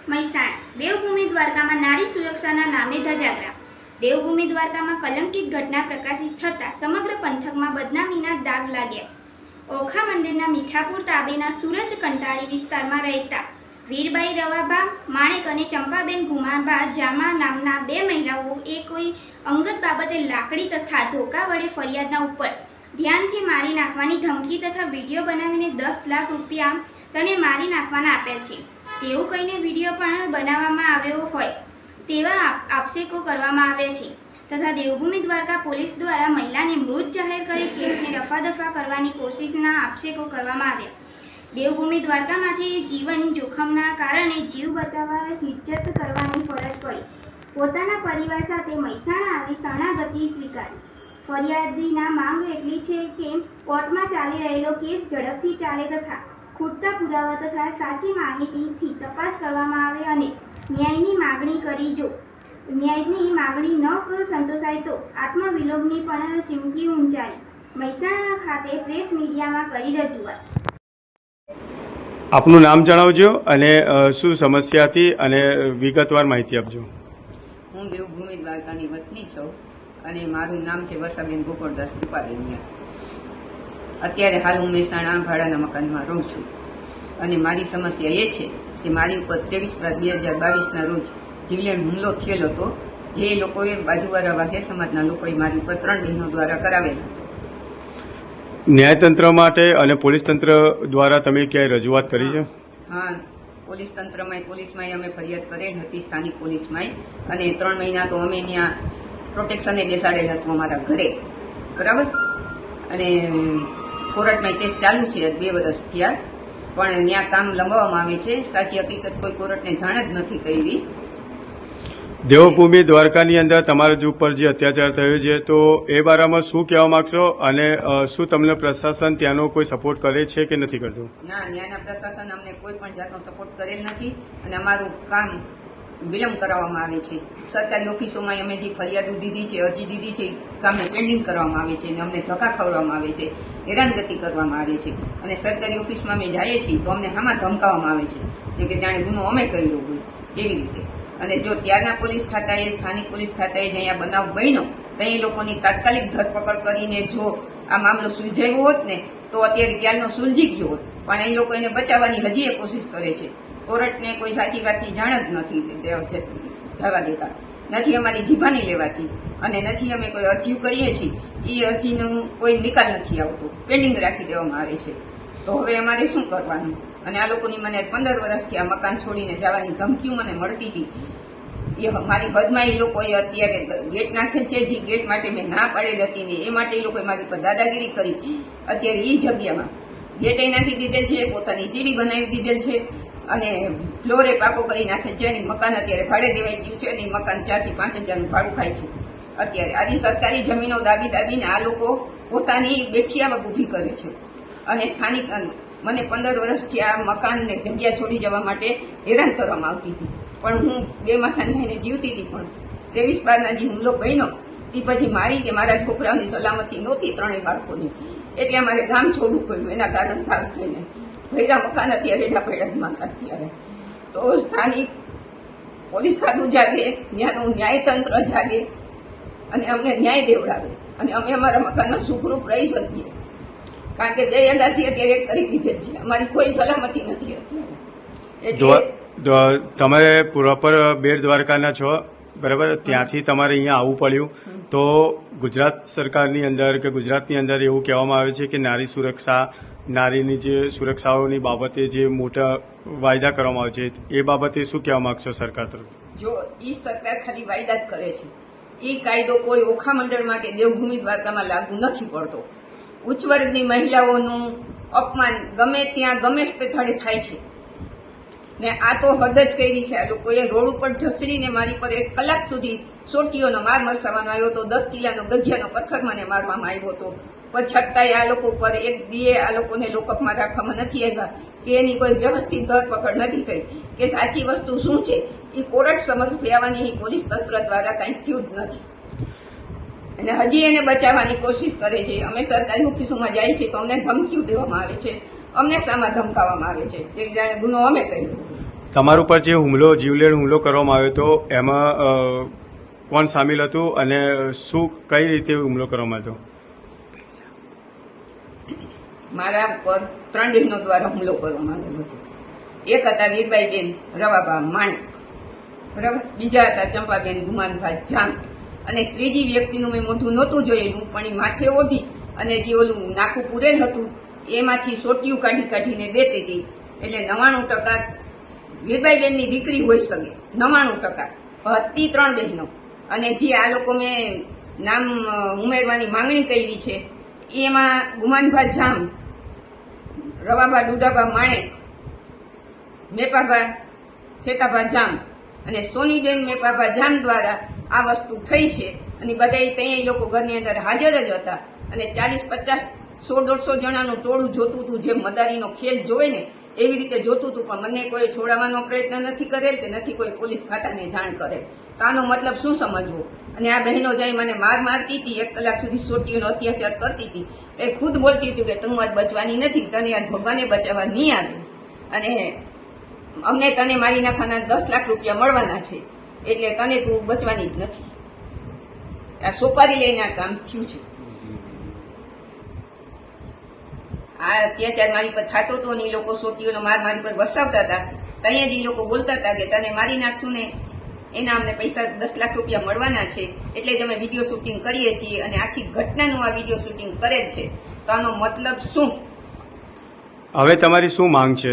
મહેસાણા દેવભૂમિ દ્વારકામાં નારી સુરક્ષાના નામે ધજાગરા। દેવભૂમિ દ્વારકામાં કલંકિત ઘટના પ્રકાશિત થતાં સમગ્ર પંથકમાં બદનામીના દાગ લાગ્યા। ઓખા મંદિરના મીઠાપુર તાબેના સૂરજ કંટાળી વિસ્તારમાં રહેતા વીરબાઈ રવાબા માણેક અને ચંપાબેન ગુમાબા જામા નામના બે મહિલાઓએ કોઈ અંગત બાબતે લાકડી તથા ધોકા વડે ફરિયાદના ઉપર ધ્યાનથી મારી નાખવાની ધમકી તથા વિડીયો બનાવીને 10 લાખ રૂપિયા તને મારી નાખવાના આપેલ છે તેવું કહીને વિડીયો પણ બનાવવામાં આવ્યો હોય તેવા આક્ષેપો કરવામાં આવ્યા છે તથા દેવભૂમિ દ્વારકા પોલીસ દ્વારા મહિલાને મૃત જાહેર કરી કેસને રફાદફા કરવાની કોશિશના આક્ષેપો કરવામાં આવ્યા। દેવભૂમિ દ્વારકામાંથી જીવન જોખમના કારણે જીવ બચાવવા હિજ્જત કરવાની ફરજ પડી પોતાના પરિવાર સાથે મહેસાણા આવી શરણાગતિ સ્વીકારી। ફરિયાદીના માંગ એટલી છે કે કોર્ટમાં ચાલી રહેલો કેસ ઝડપથી ચાલે તથા ખૂટતા પુરાવા તથા સાચી માહિતીથી તપાસ કરવામાં આવે અને ન્યાયની માગણી કરી। જો ન્યાયની માગણી ન સંતોષાય તો આત્મવિલોપની પણ ચીમકી ઉચ્ચારી મહેસાણા ખાતે પ્રેસ મીડિયામાં કરી રજૂઆત। આપનું નામ જણાવજો અને શું સમસ્યા હતી અને વિગતવાર માહિતી આપજો। હું દેવભૂમિ દ્વારકાની વતની છું અને મારું નામ છે વર્ષાબેન ગોકળદાસ રૂપારેલિયા। અત્યારે હાલ હું મહેસાણા ભાડાના મકાનમાં રહું છું અને મારી સમસ્યા એ છે કે મારી ઉપર 23/12/2022ના રોજ જીવલેણ હુમલો થયેલો હતો જે લોકોએ બાજુવાળા વાઘે સમાજના લોકોએ મારી ઉપર 3 બહેનો દ્વારા કરાવેલો હતો। ન્યાયતંત્ર માટે અને પોલીસ તંત્ર દ્વારા તમે ક્યાંય રજૂઆત કરી છે? હા, પોલીસ પોલીસમાં અમે ફરિયાદ કરેલ હતી, સ્થાનિક પોલીસમાં, અને 3 મહિના તો અમે ત્યાં પ્રોટેક્શને બેસાડેલ હતું અમારા ઘરે, બરાબર। અને કોર્ટમાં કેસ ચાલુ છે 2 વર્ષ થયા, પણ ત્યાં કામ લંબાવવામાં આવે છે। સાચી હકીકત કોઈ કોર્ટને જાણ જ નથી કરી। દેવભૂમિ દ્વારકાની અંદર તમારા ઉપર જે અત્યાચાર થયો છે તો એ બારામાં શું કહેવા માંગશો અને શું તમને પ્રશાસન ત્યાંનો કોઈ સપોર્ટ કરે છે કે નથી કરતું? ના, ત્યાંના પ્રશાસન અમને કોઈ પણ જાતનો સપોર્ટ કરેલ નથી અને અમારું કામ વિલંબ કરાવવામાં આવે છે। સરકારી ઓફિસોમાં અમે જે ફરિયાદો દીધી છે, અરજી દીધી છે, કામને પેન્ડિંગ કરવામાં આવે છે અને અમને ધક્કા ખવડાવવામાં આવે છે, હેરાનગતિ કરવામાં આવે છે અને સરકારી ઓફિસમાં અમે જઈએ છીએ તો અમને આમાં ધમકાવવામાં આવે છે જે કે જાણે ગુનો અમે કર્યો હોય એવી રીતે। અને જો ત્યારના પોલીસ ખાતાએ, સ્થાનિક પોલીસ ખાતાએ જ્યાં બનાવ બન્યો ત્યાં એ લોકોની તાત્કાલિક ધરપકડ કરીને જો આ મામલો સુલઝાયો હોત ને તો અત્યારે ત્યારનો સુલઝી ગયો હોત, પણ એ લોકો એને બચાવવાની હજી એ કોશિશ કરે છે। કોર્ટને કોઈ સાચી વાતની જાણ જ નથી જવા દેતા, નથી અમારી જીભાની લેવાતી અને નથી અમે કોઈ અરજી કરીએ છીએ એ અરજીનો કોઈ નિકાલ નથી આવતો, પેન્ડિંગ રાખી દેવામાં આવે છે। તો હવે અમારે શું કરવાનું? અને આ લોકોની મને 15 વર્ષથી આ મકાન છોડીને જવાની ધમકીઓ મને મળતી હતી, એ મારી હદમાં એ લોકોએ અત્યારે ગેટ નાખેલ છે, જે ગેટ માટે મેં ના પાડેલ હતી ને એ માટે એ લોકોએ મારી પર દાદાગીરી કરી। અત્યારે એ જગ્યામાં ગેટે નાખી દીધેલ છે, પોતાની સીડી બનાવી દીધેલ છે અને ફ્લોરે પાકો કરી નાખેલ છે અને મકાન અત્યારે ભાડે દેવાઈ ગયું છે અને મકાન 4 થી 5 હજારનું ભાડું ખાય છે। અત્યારે આવી સરકારી જમીનો દાબીને આ લોકો પોતાની બેઠિયાવક ઊભી કરે છે અને સ્થાનિક મને 15 વર્ષથી આ મકાનને જગ્યા છોડી જવા માટે હેરાન કરવામાં આવતી હતી, પણ હું 2 મકાન થઈને જીવતી હતી। પણ 23/12ના જે હુમલો બન્યો તે પછી મારી કે મારા છોકરાઓની સલામતી નહોતી, 3 બાળકોની, એટલે અમારે ગામ છોડવું પડ્યું। એના કારણે સારું થઈને ભૈરા મકાન અત્યારે ઢાપેડા અત્યારે તો સ્થાનિક પોલીસ ખાતું જાગે, ત્યાંનું ન્યાયતંત્ર જાગે અને અમને ન્યાય દેવડાવે અને અમે અમારા મકાનમાં સુખરૂપ રહી શકીએ, કારણ કે 2 અગાસી અત્યારે કરી દીધેલ છે, અમારી કોઈ સલામતી નથી અત્યારે। તમે પ્રોપર બેટ દ્વારકાના છો, બરાબર? ત્યાંથી તમારે અહીંયા આવવું પડ્યું તો ગુજરાત સરકારની અંદર કે ગુજરાતની અંદર એવું કહેવામાં આવે છે કે નારી સુરક્ષા, નારીની જે સુરક્ષાઓની બાબતે જે મોટા વાયદા કરવામાં આવે છે, એ બાબતે શું કહેવા માંગશો સરકાર તરફ? જો એ સરકાર ખાલી વાયદા જ કરે છે, એ કાયદો કોઈ ઓખા મંડળમાં કે દેવભૂમિ દ્વારકામાં લાગુ નથી પડતો। ઉચ્ચ વર્ગની મહિલાઓનું અપમાન ગમે ત્યાં ગમે તે સ્થળે થાય છે ને આ તો હદ જ કરી છે। આ લોકોએ રોડ ઉપર ઢસડીને મારી પર 1 કલાક સુધી સોટીઓનો માર મરસાવાનો આવ્યો હતો, 10 કિલ્લાનો ગજિયાનો પથ્થર મને મારવામાં આવ્યો હતો, પણ છતાંય આ લોકો પર એક દીએ આ લોકોને લોકઅપમાં રાખવામાં નથી આવ્યા કે એની કોઈ વ્યવસ્થિત ધરપકડ નથી થઈ કે સાચી વસ્તુ શું છે એ કોર્ટ સમક્ષ લેવાની પોલીસ તંત્ર દ્વારા કંઈ થયું જ નથી અને હજી એને બચાવવાની કોશિશ કરે છે। અમે સરકારી ઓફિસોમાં જાય છે તો અમને ધમકીઓ દેવામાં આવે છે, અમને સામા ધમકાવવામાં આવે છે કે જાણે ગુનો અમે કર્યો। તમારા ઉપર જે હુમલો જીવલેણ હુમલો કરવામાં આવ્યો હતો એમાં કોણ સામેલ હતું અને શું કઈ રીતે હુમલો કરવામાં આવ્યો? મારા પર 3 બહેનો દ્વારા હુમલો કરવામાં આવ્યો હતો. એક હતા વીરબાઈબેન રવાબા માણેક, બરાબર. બીજા હતા ચંપાબેન ગુમાનભાઈ જામ, અને ત્રીજી વ્યક્તિનું મેં મોઢું નહોતું જોયેલું, પણ એ માથે ઓઢી અને જે ઓલું નાકું પૂરેલ હતું એમાંથી સોટિયું કાઢીને દેતી હતી. એટલે 99% વીરબાઈબેનની દીકરી હોઈ શકે, 99% હતી 3 બહેનો. અને જે આ લોકો મેં નામ ઉમેરવાની માંગણી કરી છે એમાં ગુમાનભાઈ જામ, રવાબા ડુડાબા માણેક, મેપાભા ખેતાભા જામ અને સોનીબેન મેપાભા જામ દ્વારા આ વસ્તુ થઈ છે. અને બધા ત્યાં લોકો ઘરની અંદર હાજર જ હતા. અને 40-50, 100-150 જણાનું ટોળું જોતું હતું, જે મદારીનો ખેલ જોવે ને એવી રીતે જોતું હતું. પણ મને કોઈ છોડાવવાનો પ્રયત્ન નથી કરેલ કે નથી કોઈ પોલીસ ખાતાને જાણ કરેલ. તો આનો મતલબ શું સમજવો? અને આ બહેનો જઈ મને મારતી હતી, 1 કલાક સુધી સોટીઓનો અત્યાચાર કરતી હતી. એ ખુદ બોલતી હતી કે તું આજ બચવાની નથી, તને આજ ભગવાને બચાવવા નહીં આવે, અને અમને તને મારી નાખવાના 10 લાખ રૂપિયા મળવાના છે, એટલે તને તું બચવાની જ નથી. આ સોપારી લઈને આ કામ થયું છે. આ અત્યાચાર મારી પર થતો હતો ને એ લોકો સોટીઓનો માર મારી પર વરસાવતા હતા. ત્યાં જ એ લોકો બોલતા હતા કે તને મારી નાખશું ને એના અમને પૈસા 10 લાખ રૂપિયા મળવાના છે, એટલે જ અમે વિડીયો શૂટિંગ કરીએ છીએ અને આખી ઘટનાનું આ વિડીયો શૂટિંગ કરેલ છે. તો આનો મતલબ શું? હવે તમારી શું માંગ છે?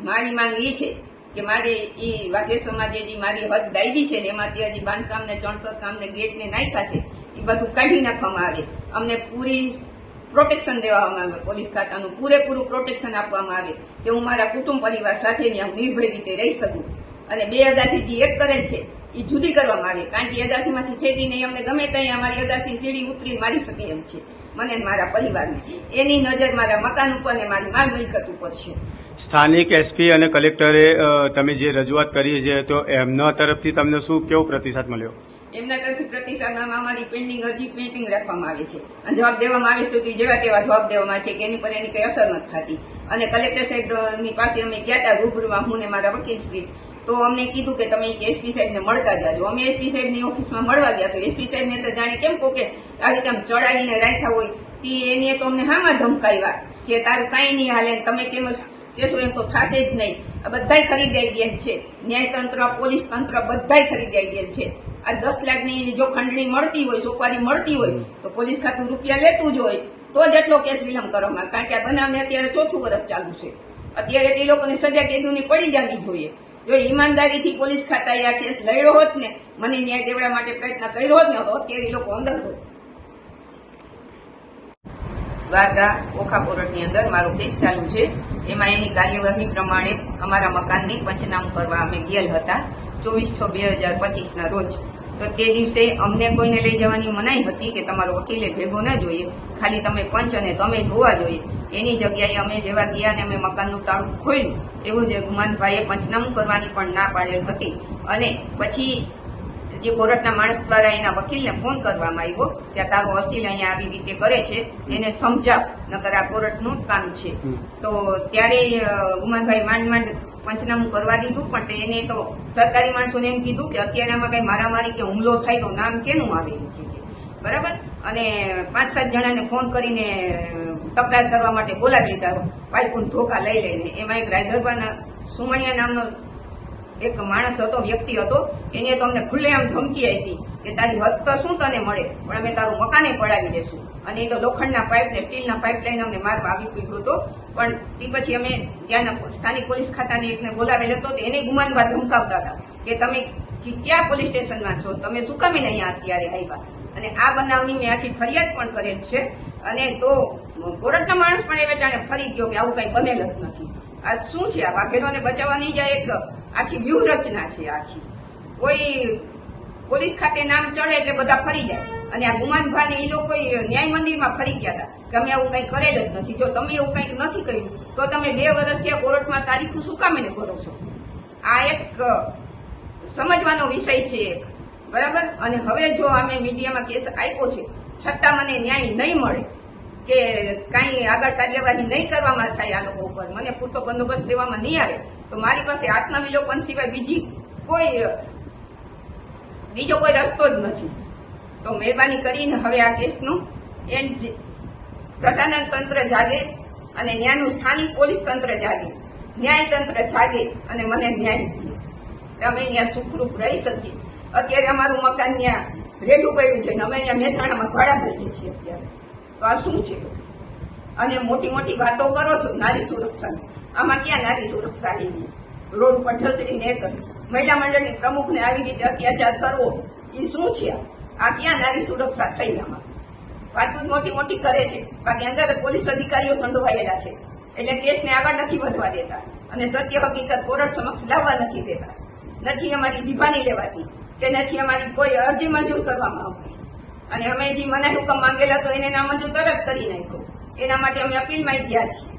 મારી માંગ એ છે કે મારે એ વાઘેર સમાજે જે મારી હદ દાયદી છે ને એમાંથી હજી બાંધકામ ને ચણતર કામ ને ગેટ ને નાખ્યા છે એ બધું કાઢી નાખવામાં આવે. અમને પૂરી પ્રોટેક્શન દેવામાં આવે, પોલીસ ખાતાનું પૂરેપૂરું પ્રોટેક્શન આપવામાં આવે કે હું મારા કુટુંબ પરિવાર સાથે નિર્ભય રીતે રહી શકું. અને 2 અગાસી જે એક કરે છે એ જુદી કરવામાં આવે, કારણ કે અગાસીમાંથી છેડીને અમને ગમે ત્યાં અમારી અગાસી સીડી ઉતરી મારી શકે એમ છે, મને મારા પરિવારને. એની નજર મારા મકાન ઉપર ને મારી માલ મિલકત ઉપર છે. સ્થાનિક એસપી અને કલેક્ટરે તમે જે રજૂઆત કરી છે તો એમના તરફથી તમને શું કેવો પ્રતિસાદ મળ્યો? એમના તરફથી પ્રતિસાદમાં અમારી પેન્ડિંગ અરજી પેન્ડિંગ રાખવામાં આવે છે અને જવાબ દેવામાં આવે છે તેવા તેવા જવાબ દેવામાં છે કે એની પર એની કઈ અસર નથી થતી. અને કલેક્ટર સાહેબની પાસે અમે ગયા હતા રૂબરૂમાં, હું ને મારા વકીલશ્રી, તો અમને કીધું કે તમે એસપી સાહેબને મળતા જાજો. અમે એસપી સાહેબની ઓફિસમાં મળવા ગયા તો એસપી સાહેબને તો જાણે કેમ કહો કે આ રીતે આમ ચડાવીને રાખ્યા હોય એને તો અમને હામાં ધમકાવ્યા કે તારું કાંઈ નહીં હાલે, તમે કેમ કહેશો એમ તો થશે જ નહીં. આ બધાય ખરીદાઈ ગયેલ છે, ન્યાયતંત્ર, પોલીસ તંત્ર બધાય ખરીદાઈ ગયેલ છે. આ 10 લાખની જો ખંડણી મળતી હોય, સોપારી મળતી હોય તો પોલીસ ખાતું રૂપિયા લેતું જ હોય, તો જ એટલો કેસ વિલંબ કરવામાં. કારણ કે આ બનાવને અત્યારે 4થું વર્ષ ચાલુ છે. અત્યારે તે લોકોને સજા કેદુની પડી જવી જોઈએ. જો ઈમાનદારીથી પોલીસ ખાતાએ આ કેસ લડ્યો હોત ને, મને ન્યાય દેવડા માટે પ્રયત્ન કર્યો હોત ને, તો અત્યારે લોકો અંદર હોત. દ્વારકા ઓખા કોર્ટની અંદર મારો કેસ ચાલુ છે. એમાં એની કાર્યવાહી પ્રમાણે અમારા મકાનની પંચનામું કરવા અમે ગયેલ હતા 24/6/2025 રોજ. તો તે દિવસે અમને કોઈને લઈ જવાની મનાઈ હતી કે તમારો વકીલે ભેગો ન જોઈએ, ખાલી તમે પંચ અને તમે જોવા જોઈએ. એની જગ્યાએ અમે જેવા ગયા ને અમે મકાનનું તાળું ખોલ્યું, એવું જ ગુમાનભાઈએ પંચનામું કરવાની પણ ના પાડેલ હતી. અને પછી જે કોર્ટના માણસ દ્વારા એના વકીલને ફોન કરવામાં આવ્યો કે તારો વકીલ અહીંયા આવી રીતે કરે છે, એને સમજાવ, નકર આ કોર્ટનું જ કામ છે. તો ત્યારે ગુમાનભાઈ માંડ પંચનામું કરવા દીધું, પણ એને તો સરકારી માણસોને એમ કીધું કે અત્યારે આમાં કઈ મારામારી કે હુમલો થાય તો નામ કેનું આવે, બરાબર. અને 5-7 જણાને ફોન કરીને તકરાર કરવા માટે બોલાવી લીધા, પાઇપુન ધોકા લઈ લઈને. એમાં એક રાયધરભાઈ સુમણિયા નામનો એક માણસ હતો, વ્યક્તિ હતો, એને તો અમને ખુલ્લેઆમ ધમકી આપી કે તારી હદ તો શું તને મળે, પણ અમે તારું મકાને પડાવી દેશું. અને એ તો લોખંડના પાઇપ ને સ્ટીલના પાઇપ લઈને અમને મારવા આવી પૂછ્યો હતો. પણ તે પછી અમે ત્યાંના સ્થાનિક પોલીસ ખાતાની એકને બોલાવેલ હતો, એને ગુમાનભાઈ ધમકાવતા હતા કે તમે ક્યાં પોલીસ સ્ટેશનમાં છો, તમે શું કામે અહીંયા અત્યારે આવ્યા. અને આ બનાવની મેં આખી ફરિયાદ પણ કરેલ છે. અને તો કોર્ટના માણસ પણ એ વેચાણે ફરી ગયો કે આવું કઈ બનેલ જ નથી. આ શું છે? આ વાઘેરોને બચાવવાની જ એક આખી વ્યૂહરચના છે. આખી કોઈ પોલીસ ખાતે નામ ચડે એટલે બધા ફરી જાય. અને આ ગુમાનભાઈ ને એ લોકો ન્યાય મંદિરમાં ફરી ગયા હતા કે અમે આવું કઈ કરેલ જ નથી. જો તમે એવું કઈક નથી કર્યું તો તમે 2 વર્ષથી આ કોર્ટમાં તારીખો શું કામ એને ભરો છો? આ એક સમજવાનો વિષય છે, બરાબર. અને હવે જો અમે મીડિયામાં કેસ આપ્યો છે છતાં મને ન્યાય નહીં મળે કે કાંઈ આગળ કાર્યવાહી નહીં કરવામાં થાય આ લોકો ઉપર, મને પૂરતો બંદોબસ્ત દેવામાં નહીં આવે, તો મારી પાસે આત્મવિલોપન સિવાય બીજો કોઈ રસ્તો જ નથી. તો મહેરબાની કરીને હવે આ કેસનું એન્ડ પ્રશાસન તંત્ર જાગે અને ત્યાંનું સ્થાનિક પોલીસ તંત્ર જાગે, ન્યાય તંત્ર જાગે અને મને ન્યાય દે, અમે ત્યાં સુખરૂપ રહી શકીએ. અત્યારે અમારું મકાન ત્યાં રેઢું પડ્યું છે ને અમે અહીંયા મહેસાણામાં ભાડા ભરીએ છીએ અત્યારે. તો આ શું છે બધું? અને મોટી મોટી વાતો કરો છો નારી સુરક્ષાની, આમાં ક્યાં નારી સુરક્ષા આવી? રોડ ઉપર ઢસડીને એક મહિલા મંડળની પ્રમુખને આવી રીતે અત્યાચાર કરવો એ શું છે? આ ક્યાં નારી સુરક્ષા થઈ? આમાં વાતો મોટી મોટી કરે છે, બાકી અંદર પોલીસ અધિકારીઓ સંડોવાયેલા છે એટલે કેસને આગળ નથી વધવા દેતા અને સત્ય હકીકત કોર્ટ સમક્ષ લાવવા નથી દેતા. નથી અમારી જીભાની લેવાતી કે નથી અમારી કોઈ અરજી મંજૂર કરવામાં આવતી. અને અમે જે મનાઈ હુકમ માંગેલા તો એને નામંજૂર તરત કરી નાખ્યો. એના માટે અમે અપીલમાં ગયા છીએ.